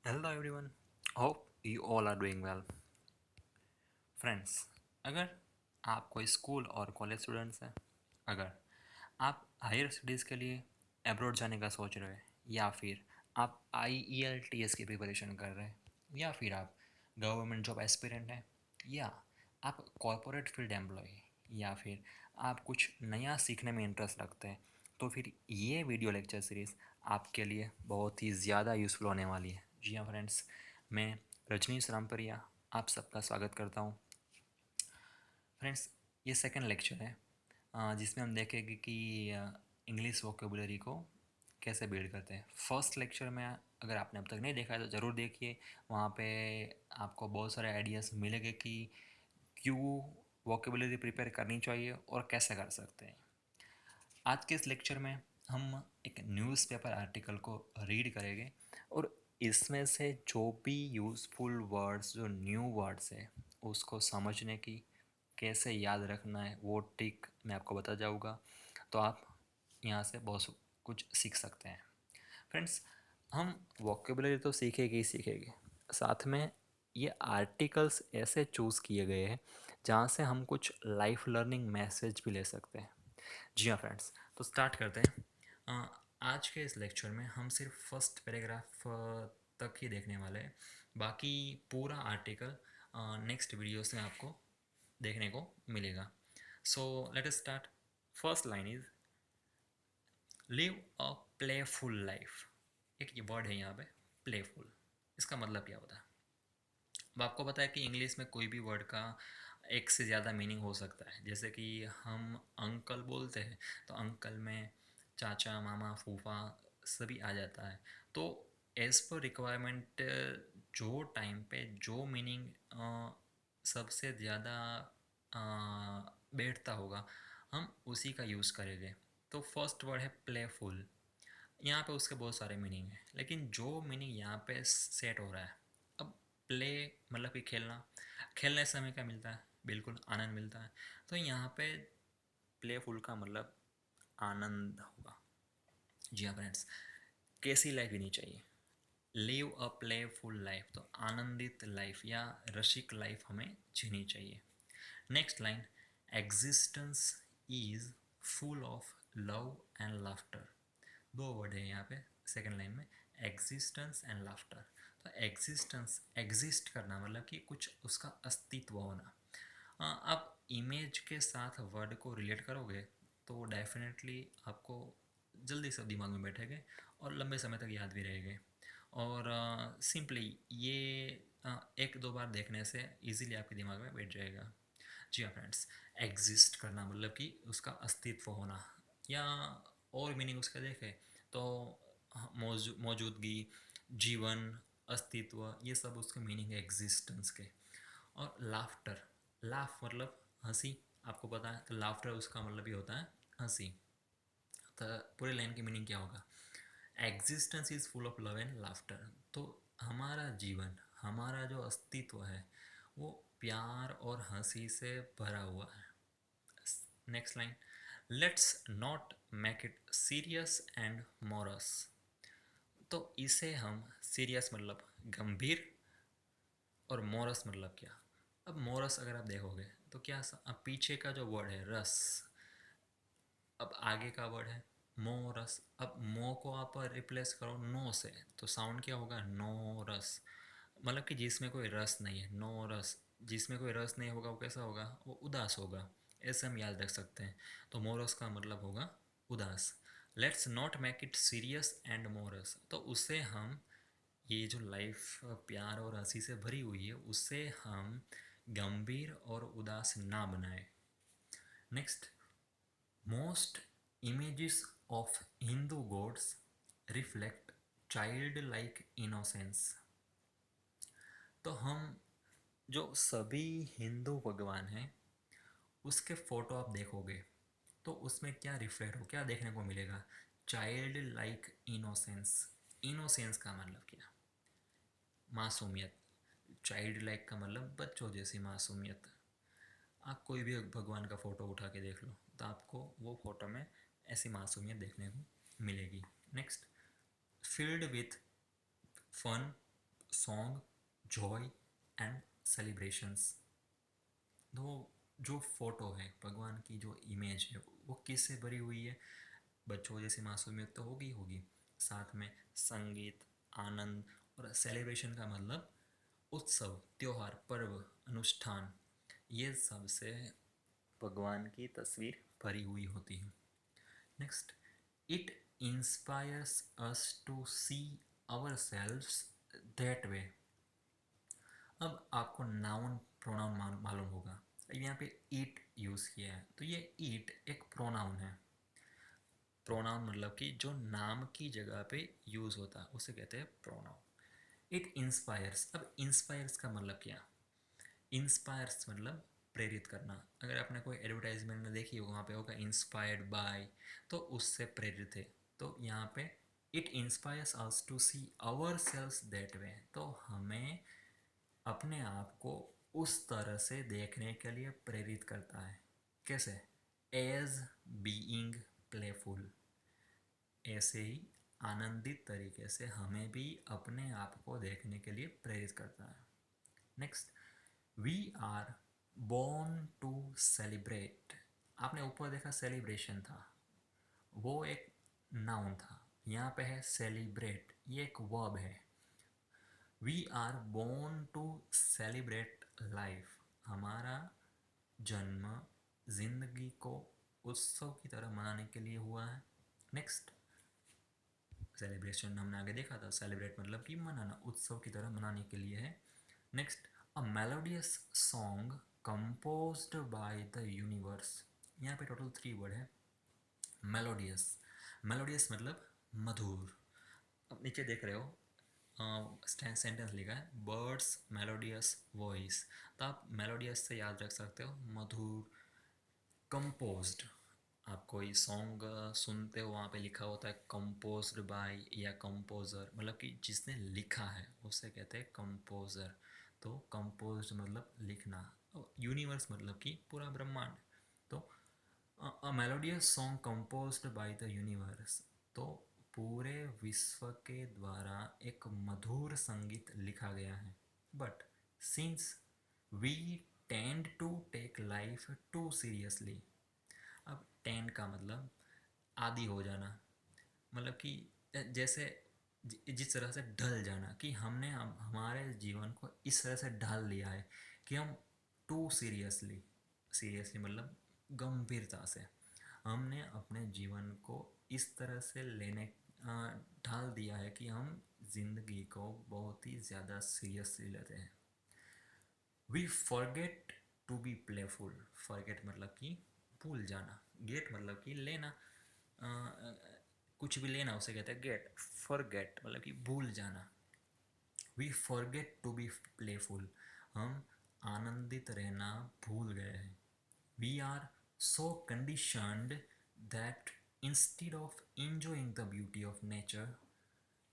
Hello everyone. Hope you all are doing well. Friends, अगर आप कोई स्कूल और कॉलेज स्टूडेंट्स हैं, अगर आप हायर स्टडीज़ के लिए अब्रॉड जाने का सोच रहे हैं, या फिर आप IELTS की प्रिपरेशन कर रहे हैं, या फिर आप गवर्नमेंट जॉब एस्पिरेंट हैं, या आप कॉरपोरेट फील्ड एम्प्लॉय, या फिर आप कुछ नया सीखने में इंटरेस्ट रखते हैं, तो फिर ये वीडियो लेक्चर सीरीज़ आपके लिए बहुत ही ज़्यादा यूज़फुल होने वाली है। जी हाँ फ्रेंड्स, मैं रजनीश रामपुरिया आप सबका स्वागत करता हूँ। फ्रेंड्स, ये सेकंड लेक्चर है जिसमें हम देखेंगे कि इंग्लिश वोकेबुलरी को कैसे बिल्ड करते हैं। फर्स्ट लेक्चर में अगर आपने अब तक नहीं देखा है तो ज़रूर देखिए। वहाँ पे आपको बहुत सारे आइडियाज़ मिलेंगे कि क्यों वोकेबुलरी प्रिपेयर करनी चाहिए और कैसे कर सकते हैं। आज के इस लेक्चर में हम एक न्यूज़पेपर आर्टिकल को रीड करेंगे और इसमें से जो भी यूज़फुल वर्ड्स, जो न्यू वर्ड्स है, उसको समझने की, कैसे याद रखना है, वो ट्रिक मैं आपको बता जाऊँगा। तो आप यहाँ से बहुत कुछ सीख सकते हैं। फ्रेंड्स, हम वोकेबुलरी तो सीखेंगे ही सीखेंगे, साथ में ये आर्टिकल्स ऐसे चूज़ किए गए हैं जहाँ से हम कुछ लाइफ लर्निंग मैसेज भी ले सकते हैं। जी हाँ फ्रेंड्स, तो स्टार्ट करते हैं। आज के इस लेक्चर में हम सिर्फ फर्स्ट पैराग्राफ तक ही देखने वाले हैं। बाकी पूरा आर्टिकल नेक्स्ट वीडियोस में आपको देखने को मिलेगा। So let us start. First line is live a playful life. एक ये वर्ड है यहाँ पे, प्लेफुल। इसका मतलब क्या होता है? अब आपको पता है कि इंग्लिश में कोई भी वर्ड का एक से ज़्यादा मीनिंग हो सकता है। जैसे कि हम अंकल बोलते हैं तो अंकल में चाचा, मामा, फूफा सभी आ जाता है। तो एज़ पर रिक्वायरमेंट जो टाइम पे जो मीनिंग सबसे ज़्यादा बैठता होगा, हम उसी का यूज़ करेंगे। तो फर्स्ट वर्ड है प्लेफुल। यहाँ पे उसके बहुत सारे मीनिंग हैं, लेकिन जो मीनिंग यहाँ पे सेट हो रहा है, अब प्ले मतलब कि खेलना, खेलने से हमें क्या मिलता है? बिल्कुल आनंद मिलता है। तो यहाँ पे प्लेफुल का मतलब आनंद होगा। जी हाँ फ्रेंड्स, कैसी लाइफ जीनी चाहिए? लिव अ प्लेफुल लाइफ, तो आनंदित लाइफ या रसिक लाइफ हमें जीनी चाहिए। Next line, existence is full of love and laughter. दो वर्ड है यहाँ पे सेकेंड लाइन में, एग्जिस्टेंस एंड लाफ्टर। तो एग्जिस्टेंस, एग्जिस्ट करना मतलब कि कुछ उसका अस्तित्व होना। आप इमेज के साथ वर्ड को रिलेट करोगे तो डेफिनेटली आपको जल्दी से दिमाग में बैठेंगे और लंबे समय तक याद भी रहेंगे। और सिंपली ये एक दो बार देखने से इजीली आपके दिमाग में बैठ जाएगा। जी हाँ फ्रेंड्स, एग्जिस्ट करना मतलब कि उसका अस्तित्व होना, या और मीनिंग उसका देखें तो मौजूदगी, जीवन, अस्तित्व, ये सब उसके मीनिंग है एग्जिस्टेंस के। और लाफ्टर, लाफ मतलब हंसी, आपको पता है, तो लाफ्टर उसका मतलब ही होता है हंसी। तो पूरे लाइन की मीनिंग क्या होगा? Existence is full of love and laughter. तो हमारा जीवन, हमारा जो अस्तित्व है, वो प्यार और हंसी से भरा हुआ है। Next line, let's not make it serious and morose. तो इसे हम सीरियस मतलब गंभीर, और मोरस मतलब क्या? अब मोरस अगर आप देखोगे तो क्या अब पीछे का जो वर्ड है रस, अब आगे का वर्ड है मोरस। अब मो को आप रिप्लेस करो नो से, तो साउंड क्या होगा? नो रस। मतलब कि जिसमें कोई रस नहीं है, नो रस। जिसमें कोई रस नहीं होगा वो कैसा होगा? वो उदास होगा। ऐसे हम याद रख सकते हैं। तो मोरस का मतलब होगा उदास। Let's not make it serious and Morris, तो उससे हम, ये जो लाइफ प्यार और हंसी से भरी हुई है, उससे हम गंभीर और उदास ना बनाए। Next, most images of Hindu gods reflect childlike innocence। तो हम जो सभी हिंदू भगवान हैं उसके फोटो आप देखोगे तो उसमें क्या रिफ्लेक्ट हो, क्या देखने को मिलेगा? Child like innocence. इनोसेंस का मतलब क्या? मासूमियत। चाइल्ड लाइक का मतलब बच्चों जैसी मासूमियत। आप कोई भी भगवान का फ़ोटो उठा के देख लो तो आपको वो फ़ोटो में ऐसी मासूमियत देखने को मिलेगी। Next, filled with fun, song, joy and celebrations. तो जो फोटो है, भगवान की जो इमेज है, वो किससे भरी हुई है? बच्चों जैसी मासूमियत तो होगी होगी, साथ में संगीत, आनंद और सेलिब्रेशन का मतलब उत्सव, त्योहार, पर्व, अनुष्ठान, ये सब से भगवान की तस्वीर भरी हुई होती है। Next, it inspires us to see ourselves that way. अब आपको नाउन प्रोनाउन मालूम होगा, यहाँ पे इट यूज़ किया है, तो ये इट एक प्रोनाउन है। प्रोनाउन मतलब कि जो नाम की जगह पे यूज़ होता है उसे कहते हैं प्रोनाउन। इट इंस्पायर्स, अब इंस्पायर्स का मतलब क्या? इंस्पायर्स मतलब प्रेरित करना। अगर आपने कोई एडवर्टाइजमेंट में देखी हो, वहाँ पे होगा इंस्पायर्ड बाय, तो उससे प्रेरित है। तो यहाँ पे it inspires us to see ourselves that way, तो हमें अपने आप को उस तरह से देखने के लिए प्रेरित करता है। कैसे? एज बीइंग प्लेफुल, ऐसे ही आनंदित तरीके से हमें भी अपने आप को देखने के लिए प्रेरित करता है। Next, we are born to celebrate. आपने ऊपर देखा सेलिब्रेशन था, वो एक नाउन था, यहाँ पे है सेलिब्रेट, ये एक वर्ब है। We are born to celebrate life, हमारा जन्म जिंदगी को उत्सव की तरह मनाने के लिए हुआ है। नेक्स्ट, सेलिब्रेशन हमने आगे देखा था, सेलिब्रेट मतलब कि मनाना, उत्सव की तरह मनाने के लिए है। Next, a melodious song composed by the universe. यहाँ पे टोटल 3 वर्ड है। मेलोडियस, मेलोडियस मतलब मधुर। अब नीचे देख रहे हो सेंटेंस लिखा है, बर्ड्स मेलोडियस वॉइस, तो आप मेलोडियस से याद रख सकते हो मधुर। कंपोज्ड, आप कोई सॉन्ग सुनते हो, वहाँ पे लिखा होता है कंपोज्ड बाय या कंपोजर, मतलब कि जिसने लिखा है उसे कहते हैं कंपोजर। तो कंपोज्ड मतलब लिखना, यूनिवर्स मतलब कि पूरा ब्रह्मांड। तो अ melodious song composed by the universe, तो पूरे विश्व के द्वारा एक मधुर संगीत लिखा गया है। But since we tend to take life too seriously. अब टेंड का मतलब आदी हो जाना, मतलब कि जैसे जिस तरह से ढल जाना, कि हमने हमारे जीवन को इस तरह से ढाल लिया है कि हम टू सीरियसली, सीरियसली मतलब गंभीरता से, हमने अपने जीवन को इस तरह से लेने ढाल दिया है कि हम जिंदगी को बहुत ही ज़्यादा सीरियसली लेते हैं। We forget to be playful, forget मतलब कि भूल जाना, गेट मतलब कि लेना, कुछ भी लेना उसे कहते हैं गेट। फॉरगेट मतलब कि भूल जाना। We forget to be playful, हम आनंदित रहना भूल गए हैं। We are so conditioned that instead of enjoying the beauty of nature,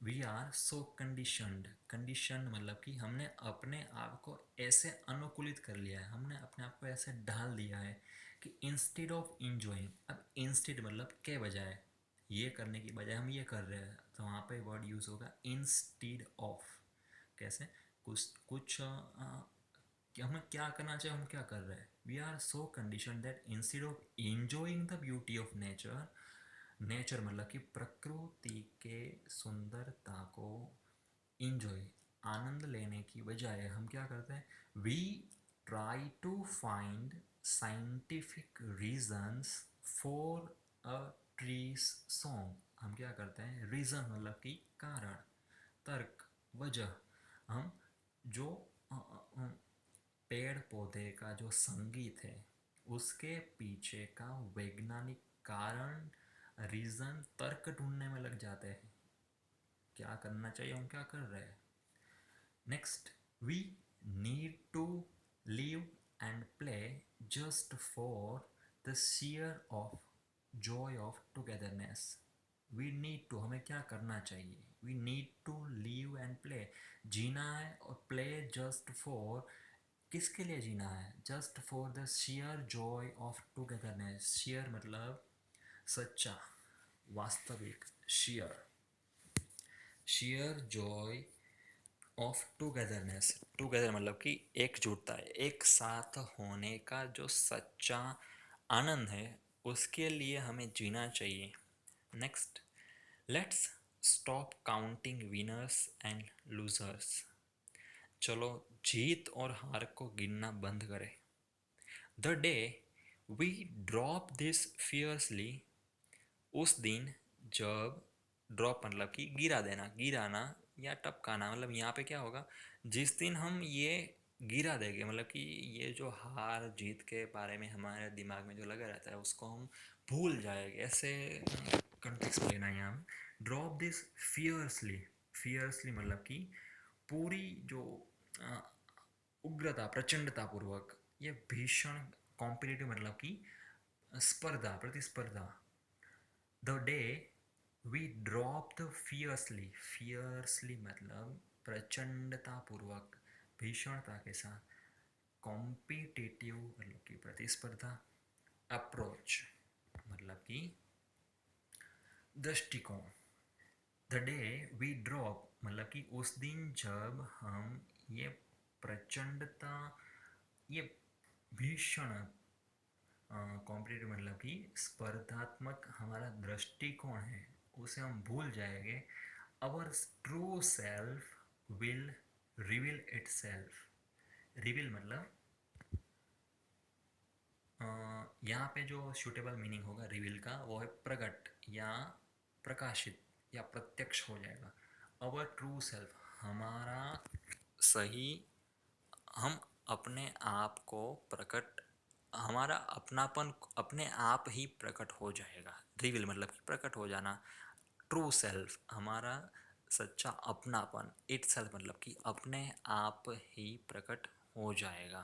we are so conditioned. Condition मतलब कि हमने अपने आप को ऐसे अनुकूलित कर लिया है, हमने अपने आप को ऐसे ढाल दिया है कि इंस्टेड ऑफ इंजॉइंग, अब इंस्टेड मतलब के बजाय, ये करने की बजाय हम ये कर रहे हैं, तो वहाँ पे वर्ड यूज़ होगा इंस्टेड ऑफ। कैसे? कुछ कुछ कि हमें क्या करना चाहिए, हम क्या कर रहे हैं। We are so condition that instead of enjoying the beauty of nature, nature मतलब कि प्रकृति के सुंदरता को इंजॉय, आनंद लेने की बजाय हम क्या करते हैं, we try to find scientific reasons for a tree's song. हम क्या करते हैं, रीजन मतलब कि कारण, तर्क, वजह। हम जो पेड़ पौधे का जो संगीत है उसके पीछे का वैज्ञानिक कारण, रीज़न, तर्क ढूंढने में लग जाते हैं, क्या करना चाहिए हम क्या कर रहे हैं। Next, we need to live and play just for the share of joy of togetherness. We need to, हमें क्या करना चाहिए, we need to live and play, जीना है, और प्ले जस्ट फॉर, किसके लिए जीना है, just for the share joy of togetherness. Share मतलब सच्चा, वास्तविक, share, share joy of togetherness. Together मतलब कि एकजुटता है, एक साथ होने का जो सच्चा आनंद है, उसके लिए हमें जीना चाहिए। Next, let's stop counting winners and losers. चलो जीत और हार को गिनना बंद करें। The day we drop this fiercely, उस दिन जब, ड्रॉप मतलब कि गिरा देना, गिराना या टपकाना, मतलब यहाँ पे क्या होगा, जिस दिन हम ये गिरा देंगे, मतलब कि ये जो हार जीत के बारे में हमारे दिमाग में जो लगा रहता है उसको हम भूल जाएंगे, ऐसे कंटेक्स्ट में लेना है यहाँ। ड्रॉप दिस फियर्सली, फियर्सली मतलब कि पूरी जो अ, उग्रता, प्रचंडता पूर्वक, ये भीषण, कॉम्पिटिटिव मतलब कि स्पर्धा, प्रतिस्पर्धा। The day we drop the fiercely, fiercely मतलब प्रचंडता पूर्वक, भीषणता के साथ, कॉम्पिटिटिव मतलब कि प्रतिस्पर्धा, अप्रोच मतलब कि दृष्टिकोण। द डे वी ड्रॉप मतलब कि उस दिन जब हम ये प्रचंडता, ये भीषण, कॉम्पिटिटिव मतलब कि स्पर्धात्मक हमारा दृष्टिकोण है, उसे हम भूल जाएंगे। Our true self will reveal itself. Reveal मतलब यहाँ पे जो सूटेबल मीनिंग होगा रिवील का, वो है प्रकट या प्रकाशित या प्रत्यक्ष हो जाएगा। आवर ट्रू सेल्फ, हमारा सही, हम अपने आप को प्रकट, हमारा अपनापन अपने आप ही प्रकट हो जाएगा। रिवील मतलब कि प्रकट हो जाना। ट्रू सेल्फ हमारा सच्चा अपनापन, इट सेल्फ मतलब कि अपने आप ही प्रकट हो जाएगा।